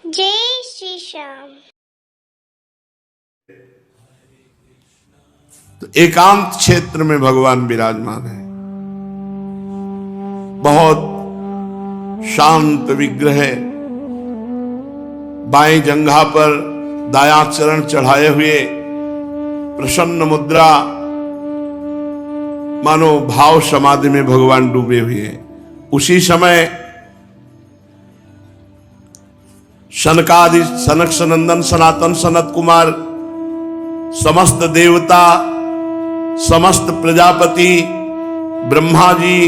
जय श्री श्याम। तो एकांत क्षेत्र में भगवान विराजमान है। बहुत शांत विग्रह, बाएं जंघा पर दायां चरण चढ़ाए हुए, प्रसन्न मुद्रा, मानो भाव समाधि में भगवान डूबे हुए हैं। उसी समय सनकादि, सनक सनंदन, सनातन, सनत कुमार, समस्त देवता, समस्त प्रजापति, ब्रह्मा जी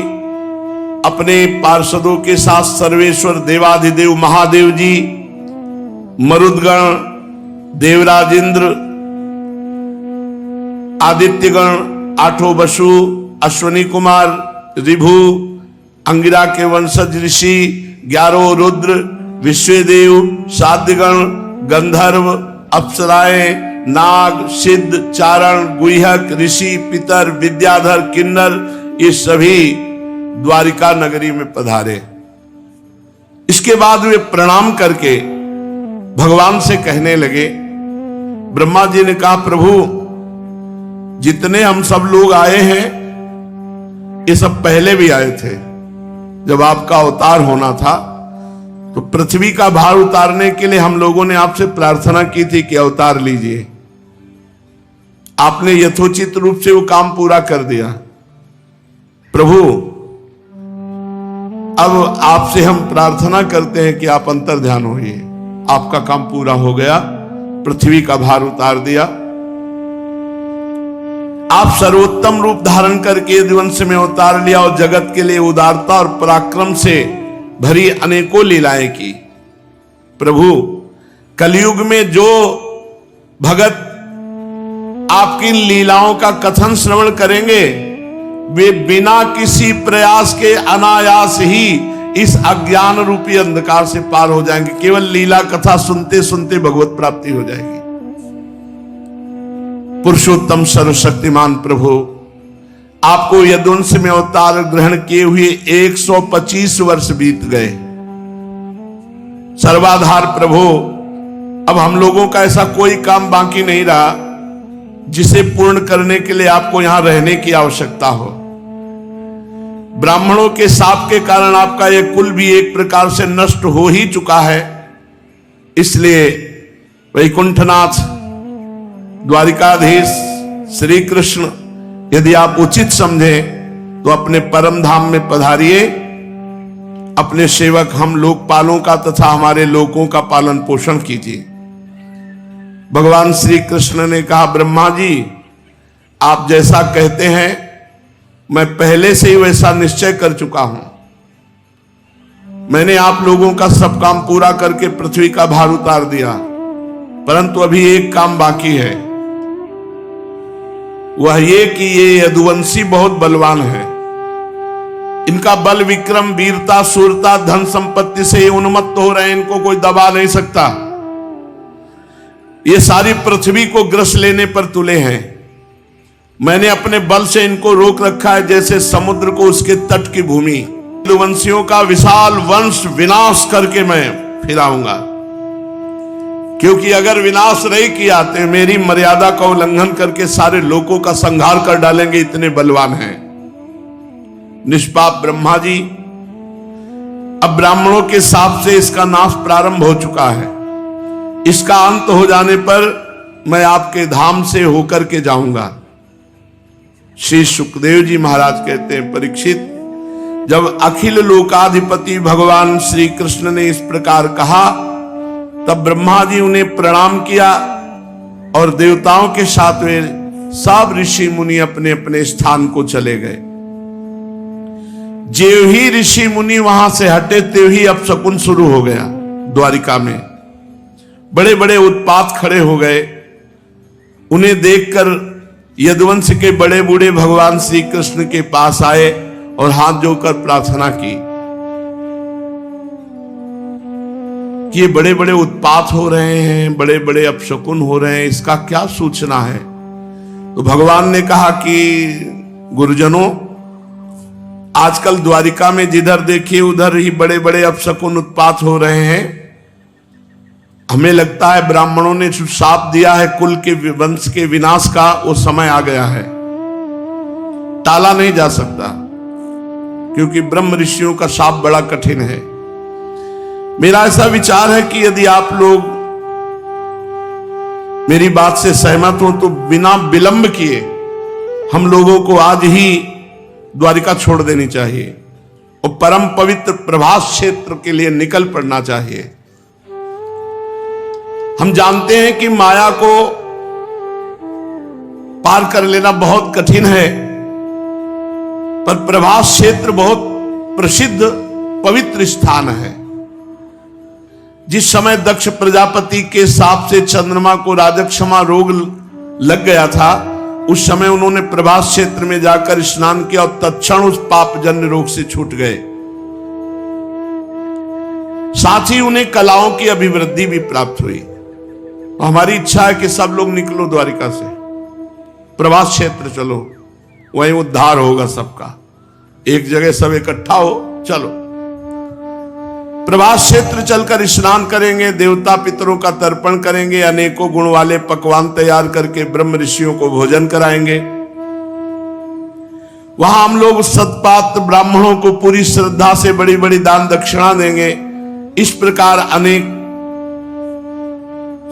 अपने पार्षदों के साथ, सर्वेश्वर देवाधिदेव महादेव जी, मरुदगण, देवराज इंद्र, आदित्यगण, आठों वसु, अश्वनी कुमार, ऋभु, अंगिरा के वंशज ऋषि, 11 रुद्र, विश्वदेव, साध्यगण, गंधर्व, अप्सराएं, नाग, सिद्ध, चारण, गुह्यक, ऋषि, पितर, विद्याधर, किन्नर, ये सभी द्वारिका नगरी में पधारे। इसके बाद वे प्रणाम करके भगवान से कहने लगे, ब्रह्मा जी ने कहा, प्रभु जितने हम सब लोग आए हैं ये सब पहले भी आए थे। जब आपका अवतार होना था तो पृथ्वी का भार उतारने के लिए हम लोगों ने आपसे प्रार्थना की थी कि अवतार लीजिए। आपने यथोचित रूप से वो काम पूरा कर दिया। प्रभु अब आपसे हम प्रार्थना करते हैं कि आप अंतर ध्यान होइए। आपका काम पूरा हो गया, पृथ्वी का भार उतार दिया। आप सर्वोत्तम रूप धारण करके यदुवंश में अवतार लिया और जगत के लिए उदारता और पराक्रम से भरी अनेकों लीलाएं की। प्रभु कलयुग में जो भगत आपकी लीलाओं का कथन श्रवण करेंगे वे बिना किसी प्रयास के अनायास ही इस अज्ञान रूपी अंधकार से पार हो जाएंगे। केवल लीला कथा सुनते सुनते भगवत प्राप्ति हो जाएगी। पुरुषोत्तम सर्वशक्तिमान प्रभु, आपको यदुवंश में अवतार ग्रहण किए हुए 125 वर्ष बीत गए। सर्वाधार प्रभु, अब हम लोगों का ऐसा कोई काम बाकी नहीं रहा जिसे पूर्ण करने के लिए आपको यहां रहने की आवश्यकता हो। ब्राह्मणों के शाप के कारण आपका यह कुल भी एक प्रकार से नष्ट हो ही चुका है। इसलिए वैकुंठनाथ, द्वारिकाधीश श्री कृष्ण, यदि आप उचित समझें तो अपने परम धाम में पधारिए। अपने सेवक हम लोकपालों का तथा हमारे लोगों का पालन पोषण कीजिए। भगवान श्री कृष्ण ने कहा, ब्रह्मा जी आप जैसा कहते हैं मैं पहले से ही वैसा निश्चय कर चुका हूं। मैंने आप लोगों का सब काम पूरा करके पृथ्वी का भार उतार दिया, परंतु अभी एक काम बाकी है। वह ये कि ये यदुवंशी बहुत बलवान है। इनका बल, विक्रम, वीरता, शूरता, धन संपत्ति से उन्मत्त हो रहे हैं। इनको कोई दबा नहीं सकता। ये सारी पृथ्वी को ग्रस लेने पर तुले हैं। मैंने अपने बल से इनको रोक रखा है, जैसे समुद्र को उसके तट की भूमि। यदुवंशियों का विशाल वंश विनाश करके मैं फिर आऊंगा, क्योंकि अगर विनाश नहीं किया तो मेरी मर्यादा का उल्लंघन करके सारे लोगों का संहार कर डालेंगे, इतने बलवान हैं। निष्पाप ब्रह्मा जी, अब ब्राह्मणों के शाप से इसका नाश प्रारंभ हो चुका है। इसका अंत हो जाने पर मैं आपके धाम से होकर के जाऊंगा। श्री सुखदेव जी महाराज कहते हैं, परीक्षित, जब अखिल लोकाधिपति भगवान श्री कृष्ण ने इस प्रकार कहा तब ब्रह्मा जी उन्हें प्रणाम किया और देवताओं के साथ वे सब ऋषि मुनि अपने अपने स्थान को चले गए। जेव ही ऋषि मुनि वहां से हटे तेव ही अपशकुन शुरू हो गया। द्वारिका में बड़े बड़े उत्पात खड़े हो गए। उन्हें देखकर यदुवंश के बड़े बूढ़े भगवान श्री कृष्ण के पास आए और हाथ जोड़कर प्रार्थना की कि ये बड़े बड़े उत्पात हो रहे हैं, बड़े बड़े अपशकुन हो रहे हैं, इसका क्या सूचना है। तो भगवान ने कहा कि गुरुजनों, आजकल द्वारिका में जिधर देखिए उधर ही बड़े बड़े अपशकुन उत्पात हो रहे हैं। हमें लगता है ब्राह्मणों ने जो शाप दिया है कुल के वंश के विनाश का, वो समय आ गया है, टाला नहीं जा सकता, क्योंकि ब्रह्म ऋषियों का शाप बड़ा कठिन है। मेरा ऐसा विचार है कि यदि आप लोग मेरी बात से सहमत हो तो बिना विलंब किए हम लोगों को आज ही द्वारिका छोड़ देनी चाहिए और परम पवित्र प्रभास क्षेत्र के लिए निकल पड़ना चाहिए। हम जानते हैं कि माया को पार कर लेना बहुत कठिन है, पर प्रभास क्षेत्र बहुत प्रसिद्ध पवित्र स्थान है। जिस समय दक्ष प्रजापति के शाप से चंद्रमा को राजक्षमा रोग लग गया था, उस समय उन्होंने प्रभास क्षेत्र में जाकर स्नान किया और तत्क्षण उस पापजन्य रोग से छूट गए। साथ ही उन्हें कलाओं की अभिवृद्धि भी प्राप्त हुई। हमारी इच्छा है कि सब लोग निकलो द्वारिका से, प्रभास क्षेत्र चलो, वहीं उद्धार होगा सबका। एक जगह सब इकट्ठा हो, चलो प्रभास क्षेत्र चलकर स्नान करेंगे, देवता पितरों का तर्पण करेंगे, अनेकों गुण वाले पकवान तैयार करके ब्रह्म ऋषियों को भोजन कराएंगे। वहां हम लोग सत्पात्र ब्राह्मणों को पूरी श्रद्धा से बड़ी बड़ी दान दक्षिणा देंगे। इस प्रकार अनेक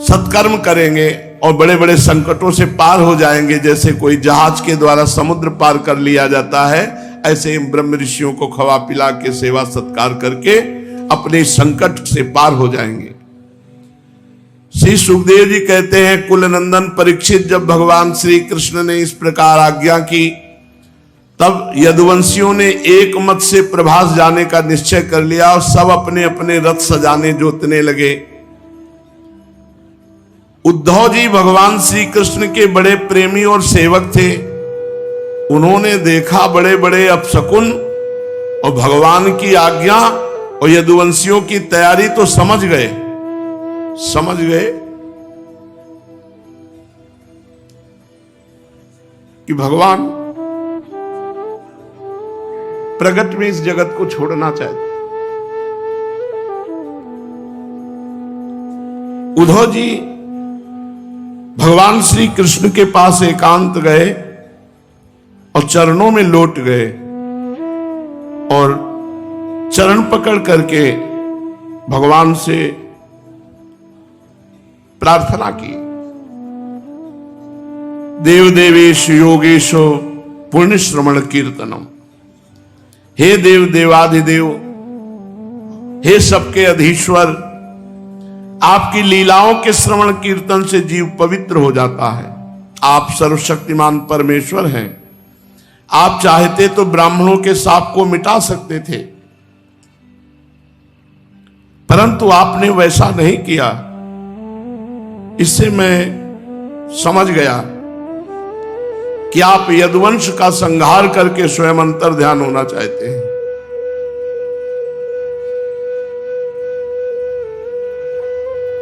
सत्कर्म करेंगे और बड़े बड़े संकटों से पार हो जाएंगे। जैसे कोई जहाज के द्वारा समुद्र पार कर लिया जाता है, ऐसे ही ब्रह्म ऋषियों को खवा पिला के सेवा सत्कार करके अपने संकट से पार हो जाएंगे। श्री सुखदेव जी कहते हैं, कुल नंदन परीक्षित जब भगवान श्री कृष्ण ने इस प्रकार आज्ञा की, तब यदुवंशियों ने एक मत से प्रभास जाने का निश्चय कर लिया और सब अपने अपने रथ सजाने जोतने लगे। उद्धव जी भगवान श्री कृष्ण के बड़े प्रेमी और सेवक थे। उन्होंने देखा बड़े बड़े अपशकुन और भगवान की आज्ञा और यदुवंशियों की तैयारी, तो समझ गए कि भगवान प्रगट में इस जगत को छोड़ना चाहते। उद्धव जी भगवान श्री कृष्ण के पास एकांत गए और चरणों में लौट गए और चरण पकड़ करके भगवान से प्रार्थना की। देव देवेश योगेशो पुण्य श्रवण कीर्तनम। हे देव देवाधिदेव, हे सबके अधीश्वर, आपकी लीलाओं के श्रवण कीर्तन से जीव पवित्र हो जाता है। आप सर्वशक्तिमान परमेश्वर हैं। आप चाहते तो ब्राह्मणों के शाप को मिटा सकते थे, परंतु आपने वैसा नहीं किया। इससे मैं समझ गया कि आप यदुवंश का संहार करके स्वयं अंतर ध्यान होना चाहते हैं।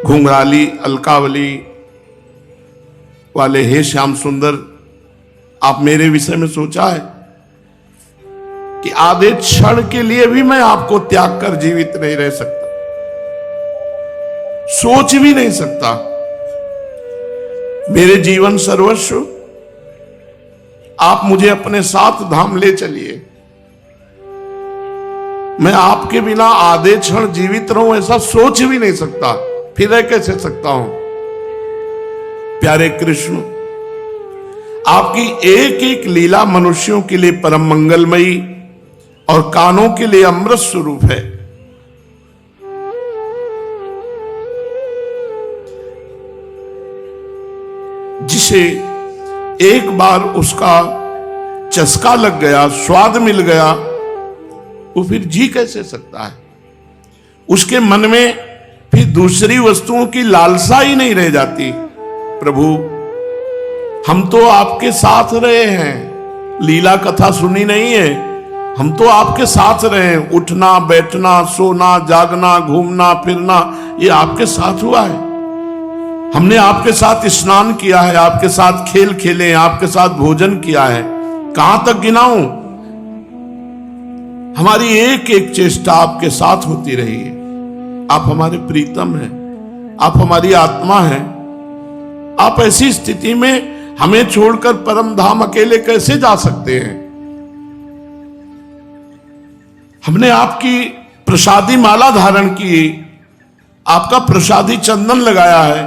घुंघराली अलकावली वाले हे श्याम सुंदर, आप मेरे विषय में सोचा है कि आधे क्षण के लिए भी मैं आपको त्याग कर जीवित नहीं रह सकता, सोच भी नहीं सकता। मेरे जीवन सर्वस्व, आप मुझे अपने साथ धाम ले चलिए। मैं आपके बिना आधे क्षण जीवित रहूं ऐसा सोच भी नहीं सकता, फिर रह कैसे सकता हूं। प्यारे कृष्ण, आपकी एक एक लीला मनुष्यों के लिए परम मंगलमयी और कानों के लिए अमृत स्वरूप है। जिसे एक बार उसका चस्का लग गया, स्वाद मिल गया, वो फिर जी कैसे सकता है। उसके मन में फिर दूसरी वस्तुओं की लालसा ही नहीं रह जाती। प्रभु, हम तो आपके साथ रहे हैं, लीला कथा सुनी नहीं है, हम तो आपके साथ रहे हैं। उठना बैठना सोना जागना घूमना फिरना ये आपके साथ हुआ है। हमने आपके साथ स्नान किया है, आपके साथ खेल खेले, आपके साथ भोजन किया है। कहां तक गिनाऊं, हमारी एक एक चेष्टा आपके साथ होती रही है। आप हमारे प्रीतम हैं, आप हमारी आत्मा हैं। आप ऐसी स्थिति में हमें छोड़कर परम धाम अकेले कैसे जा सकते हैं? हमने आपकी प्रसादी माला धारण की, आपका प्रसादी चंदन लगाया है,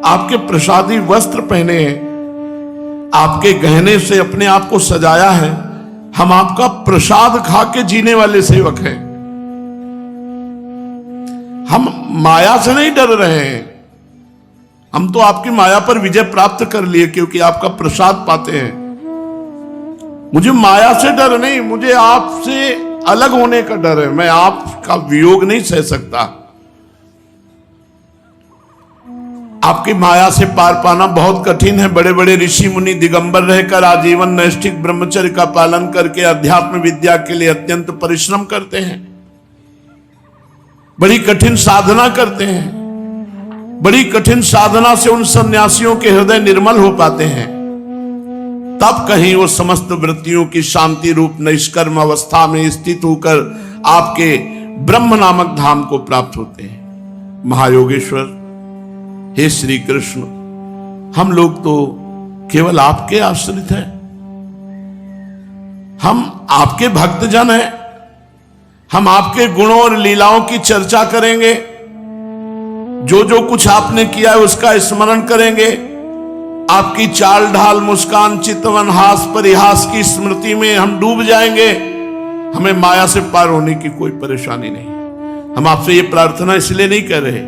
आपके प्रसादी वस्त्र पहने हैं, आपके गहने से अपने आप को सजाया है। हम आपका प्रसाद खा के जीने वाले सेवक हैं। हम माया से नहीं डर रहे हैं। हम तो आपकी माया पर विजय प्राप्त कर लिए क्योंकि आपका प्रसाद पाते हैं। मुझे माया से डर नहीं, मुझे आपसे अलग होने का डर है। मैं आपका वियोग नहीं सह सकता। आपकी माया से पार पाना बहुत कठिन है। बड़े बड़े ऋषि मुनि दिगंबर रहकर आजीवन नैष्ठिक ब्रह्मचर्य का पालन करके अध्यात्म विद्या के लिए अत्यंत परिश्रम करते हैं, बड़ी कठिन साधना करते हैं। बड़ी कठिन साधना से उन सन्यासियों के हृदय निर्मल हो पाते हैं। तब कहीं वो समस्त वृत्तियों की शांति रूप निष्कर्म अवस्था में स्थित होकर आपके ब्रह्म नामक धाम को प्राप्त होते हैं। महायोगेश्वर, हे श्री कृष्ण, हम लोग तो केवल आपके आश्रित हैं। हम आपके भक्तजन हैं। हम आपके गुणों और लीलाओं की चर्चा करेंगे। जो जो कुछ आपने किया है उसका स्मरण करेंगे। आपकी चाल ढाल, मुस्कान, चितवन, हास परिहास की स्मृति में हम डूब जाएंगे। हमें माया से पार होने की कोई परेशानी नहीं। हम आपसे ये प्रार्थना इसलिए नहीं कर रहे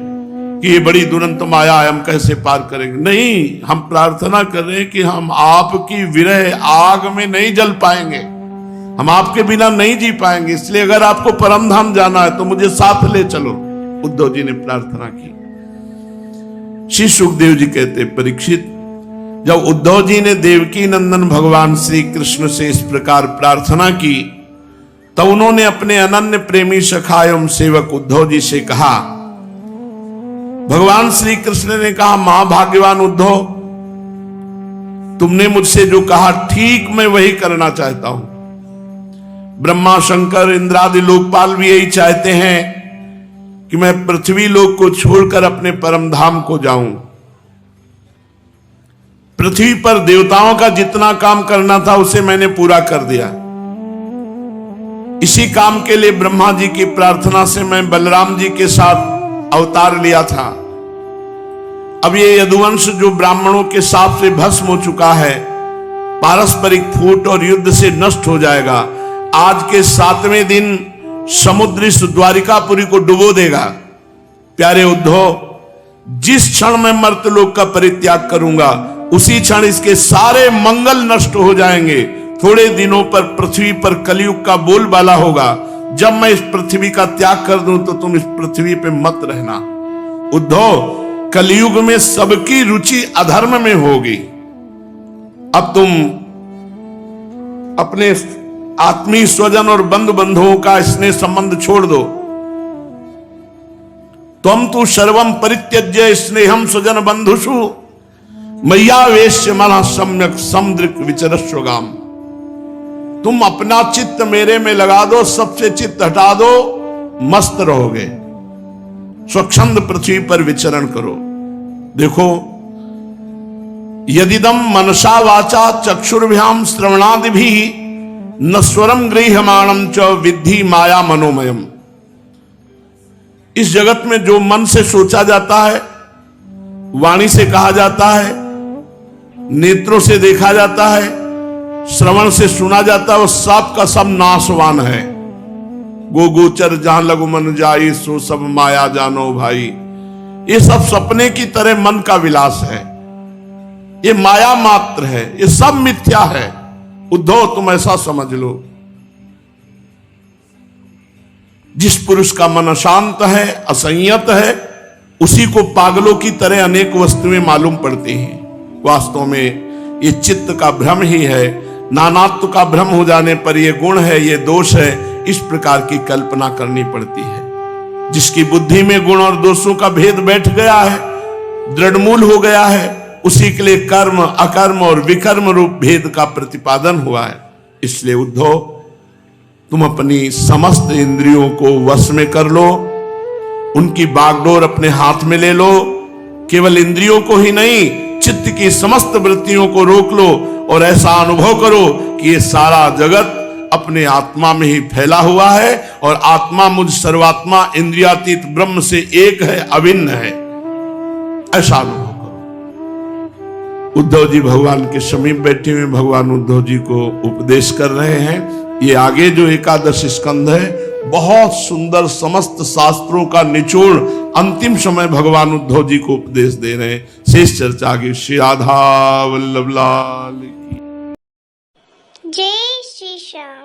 कि ये बड़ी दुरंत माया है, हम कैसे पार करेंगे। नहीं, हम प्रार्थना कर रहे हैं कि हम आपकी विरह आग में नहीं जल पाएंगे। हम आपके बिना नहीं जी पाएंगे। इसलिए अगर आपको परम धाम जाना है तो मुझे साथ ले चलो। उद्धव जी ने प्रार्थना की। श्री सुखदेव जी कहते, परीक्षित, जब उद्धव जी ने देवकी नंदन भगवान श्री कृष्ण से इस प्रकार प्रार्थना की तब उन्होंने अपने अनन्य प्रेमी सखा एवं सेवक उद्धव जी से कहा, भगवान श्री कृष्ण ने कहा, महाभाग्यवान उद्धव, तुमने मुझसे जो कहा ठीक मैं वही करना चाहता हूं। ब्रह्मा, शंकर, इंद्रादि लोकपाल भी यही चाहते हैं कि मैं पृथ्वी लोक को छोड़कर अपने परम धाम को जाऊं। पृथ्वी पर देवताओं का जितना काम करना था उसे मैंने पूरा कर दिया। इसी काम के लिए ब्रह्मा जी की प्रार्थना से मैं बलराम जी के साथ अवतार लिया था। अब ये यदुवंश जो ब्राह्मणों के शाप से भस्म हो चुका है, पारस्परिक फूट और युद्ध से नष्ट हो जाएगा। आज के 7वें दिन समुद्र इस द्वारिकापुरी को डुबो देगा। प्यारे उद्धव, जिस क्षण मैं मर्त्यलोक का परित्याग करूंगा उसी क्षण इसके सारे मंगल नष्ट हो जाएंगे। थोड़े दिनों पर पृथ्वी पर कलयुग का बोलबाला होगा। जब मैं इस पृथ्वी का त्याग कर दूं तो तुम इस पृथ्वी पे मत रहना। उद्धव, कलयुग में सबकी रुचि अधर्म में होगी। अब तुम अपने आत्मीय स्वजन और बंधु बंधुओं का स्नेह संबंध छोड़ दो। त्वं तु सर्वं परित्यज्य स्नेहम स्वजन बंधुषु मय्यावेश्य मनः सम्यक समदृक् विचरस्वगाम। तुम अपना चित्त मेरे में लगा दो, सबसे चित्त हटा दो, मस्त रहोगे। स्वच्छंद पृथ्वी पर विचरण करो। देखो, यदिदम मनसा वाचा चक्षुर्भ्याम श्रवणादिभि नस्वरम गृह्यमाणं च विद्धि माया मनोमयम। इस जगत में जो मन से सोचा जाता है, वाणी से कहा जाता है, नेत्रों से देखा जाता है, श्रवण से सुना जाता है, वो सब का सब नाशवान है। गो गोचर जहां लघु मन जाई सो सब माया जानो भाई। ये सब सपने की तरह मन का विलास है। ये माया मात्र है, ये सब मिथ्या है। उद्धव, तुम ऐसा समझ लो। जिस पुरुष का मन अशांत है, असंयत है, उसी को पागलों की तरह अनेक वस्तुएं मालूम पड़ती हैं। वास्तव में ये चित्त का भ्रम ही है। नानात्व का भ्रम हो जाने पर ये गुण है, ये दोष है, इस प्रकार की कल्पना करनी पड़ती है। जिसकी बुद्धि में गुण और दोषों का भेद बैठ गया है, दृढ़मूल हो गया है, उसी के लिए कर्म, अकर्म और विकर्म रूप भेद का प्रतिपादन हुआ है। इसलिए उद्धव, तुम अपनी समस्त इंद्रियों को वश में कर लो। उनकी बागडोर अपने हाथ में ले लो। केवल इंद्रियों को ही नहीं, चित्त की समस्त वृत्तियों को रोक लो और ऐसा अनुभव करो कि ये सारा जगत अपने आत्मा में ही फैला हुआ है और आत्मा मुझ सर्वात्मा इंद्रियातीत ब्रह्म से एक है, अभिन्न है। ऐसा अनुभव करो। उद्धव जी भगवान के समीप बैठे हुए भगवान उद्धव जी को उपदेश कर रहे हैं। ये आगे जो एकादश स्कंध है बहुत सुंदर, समस्त शास्त्रों का निचोड़ अंतिम समय भगवान उद्धव जी को उपदेश दे रहे हैं। शेष चर्चा आगे। श्री राधा वल्लभ लाल की जय श्री श्याम।